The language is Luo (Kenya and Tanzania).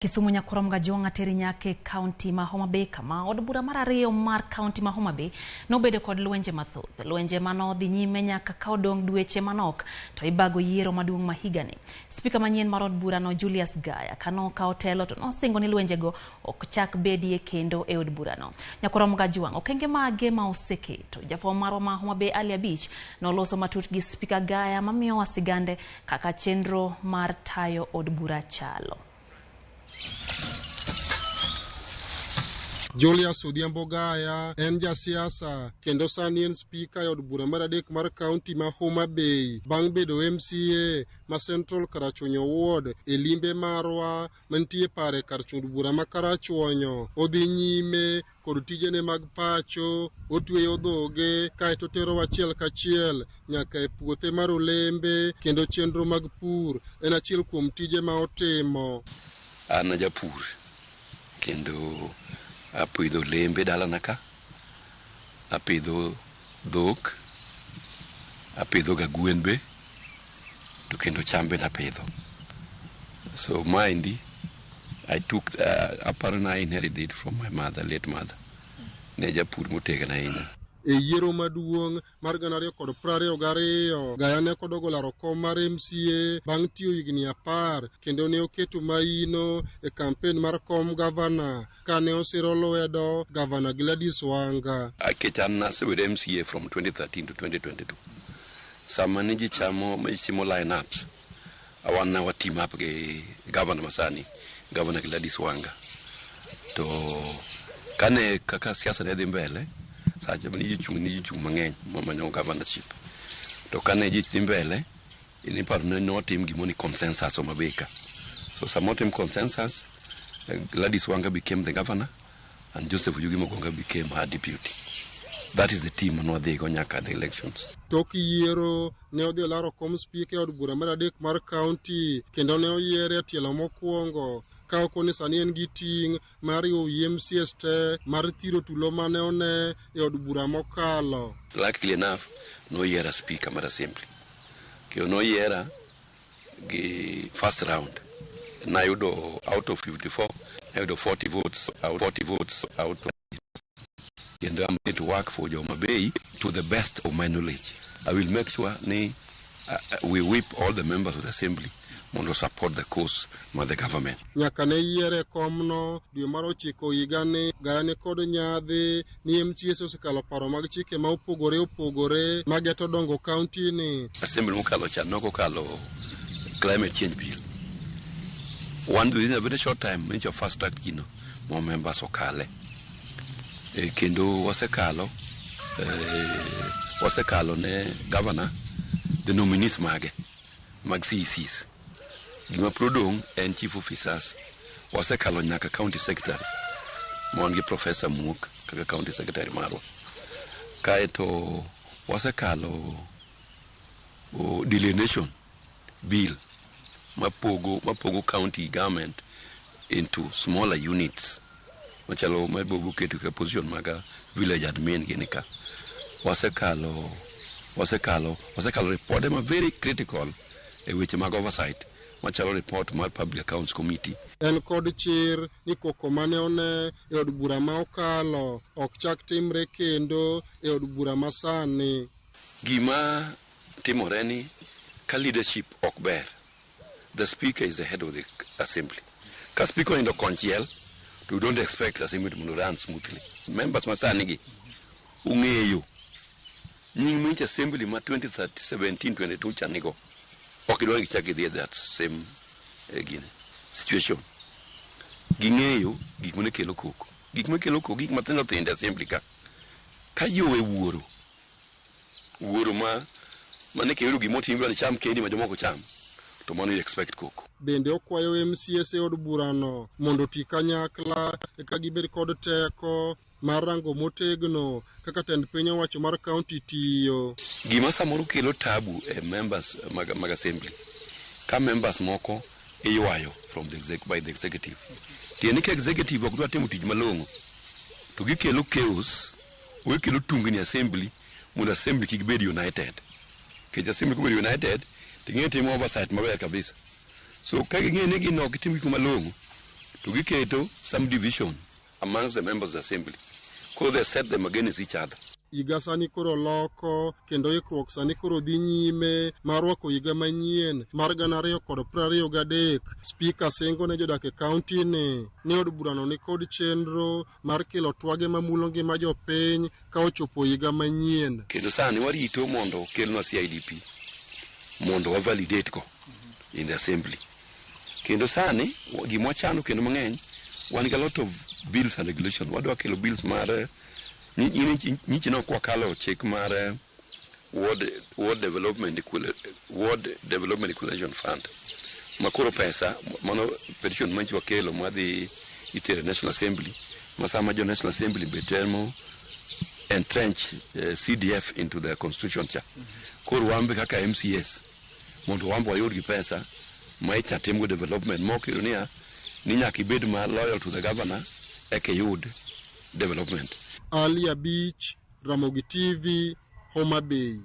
Kisumu nyakorom gajonga teri nyake kaonti ma Homa Bay kama od bura mar ariyo mar kaonti ma Homa Bay nobedo kod lwenje mathoth. Lwenje mano dhi nyime nyaka ka odong' dweche manok to ibago yiero maduong' ma higani. Spika manyien mar od bura no Julius Gaya kano ka otelo to nosingo ni lwenjego ok chak bedie kendo e od bura no. Nyakorom gajonga okenge mage ma oseketo. Jafwambo marwa ma Homa Bay Ali Abich noloso matut gi Spika Gaya mamiyo wasigande kaka chenro mar tayo od bura chalo. Julius Gaya en jasiasa kendo sani en spika od bura mar adek mar kaunti ma Homa Bay bang' bedo MCA ma Central Karachuonyo Ward e limbe marwa mantie pare kar chund bura ma Karachuonyo. Odhi nyime kod tijene mag pacho, otweyo dhoge kaeto tero achiel kachiel nyaka e puothe mar olembe kendo chenro mag pur en achiel kuom tije ma otimo. An japur kendo apidho lembe dalana ka, apidho dhok, apidho ga gwen be, to kendo chambe napidho. So mind I took I inherited from my mother, late mother. Ne japur motegno ahinya. E yiero maduong' mar 2022 Gaya ne kodogolaro kom mar MCA bang' tiyo higni 10 kendo ne oketo maino e kampen mar kom gavana kane osiro lwedo gavana Gladys Wanga. Akechan nasebedo MCA from 2013 to 2022. Sama ne ji chamo lineups, awan na wa team up gi gavana masani, gavana Gladys Wanga. To kane kaka siasa ne dhi mbele, sacha ni chung mang'eny mamanyo governorship. To kane ji dhi mbele, ini paro ne notim gimoni consensus Homa Bay ka. So samotim consensus, Gladys Wanga became the governor and Joseph Yugi Mogonga became her deputy. That is the team manwadhigo nyaka the elections. Tok yiero ne odhi olaro kom spika od bura mar adek mar kaunti kendo ne oyiere tielo mokwongo ka okoni sani en gi ting' mar MCS te mar thiro tulo mane one e od bura mokalo. Luckily enough, no yiera speaker mar assembly. Kyo no yiera gi first round. Na yudo out of 54, I yudo 40 votes out. And I'm going to work for Homa Bay to the best of my knowledge. I will make sure we whip all the members of the assembly to support the cause of the government. Nyaka ne yiere komno dwe mar 9 higani Gaya ne kod nyadhi ni MCA osekalo paro mag chike ma opogore mageto dongo kaunti ni. Assembly mokalo chan nokokalo climate change bill. Within a very short time, when your fast track more members okale. Kendo wasekalo ne governor the nominees mag CECs gima prodong en chief officers wasekalo nyaka county secretary mon gi professor Muk kaka county secretary marwa kaeto wasekalo delineation bill mapogo county government into smaller units machalo mabogo ketu ka position maga village admin ginika wasekalo report ma very critical e weche mag oversight machalo report mar public accounts committee. En kod chir ni koko mane one e od bura ma okalo ok chak timre kendo e od bura masani. Gima timore ni ka leadership ok ber, the speaker is the head of the assembly. Ka speaker indo konchiel, we don't expect the assembly to run smoothly. Members masani gi ung'eyo nying mich assembly ma 2017-22 chanigo okidwa gichaki dhie that same situation. Ging'eyo gik mane kelo koko. Gik mathindo thindo assembly ka jowe wuoro mane kelo gimotimre ni cham kendi ma jomoko cham. To mano expect koko. Bende okwayo MCS od burano mondo ti kanyakla ka gibed kod teko mar rango motegno kaka tend piny owacho mar county tiyo. Gima samoro kelo tabu members mag assembly. Ka members moko iywayo from by the executive. Tieni ka executive ok dwa timo tich malong'o. To gikelo chaos, kelo tungni assembly mondo assembly kik bed united. Kech assembly kubed united ting'e timo oversight maber kabisa. So kaging'e ni gino gitim gik malong'o to giketo some division amongst the members of the assembly. Because they set them against each other. Iga sani koro loko kendo ikruok sani koro dhi nyime mar rwako iga manyien mar 2023. Spika singo ne jodak e kaunti ni od burano ni kod chenro mar kelo twage mamulo ngima jopiny ka ochopo iga manyien. Kendo sani warito mondo kelnwa CIDP mondo wavalidate ko in the assembly. Kendo sani gimwa chano kendo mang'eny wan ga lot of bills and regulations. Wadwa kelo bills mar nyichi no kwa kalo chik mar World Development Equalization Fund. Makoro pesa mano petition manchi wakelo madhi itere National Assembly. Masama jo National Assembly betemo entrench CDF into the constitution cha. Koro wambe kaka MCS. Mondo wambo wayudi pesa maicha temgo development mo kirunia ni nyaka ibed ma loyal to the governor eke yud development. Alia Beach, Ramogi TV, Homa Bay.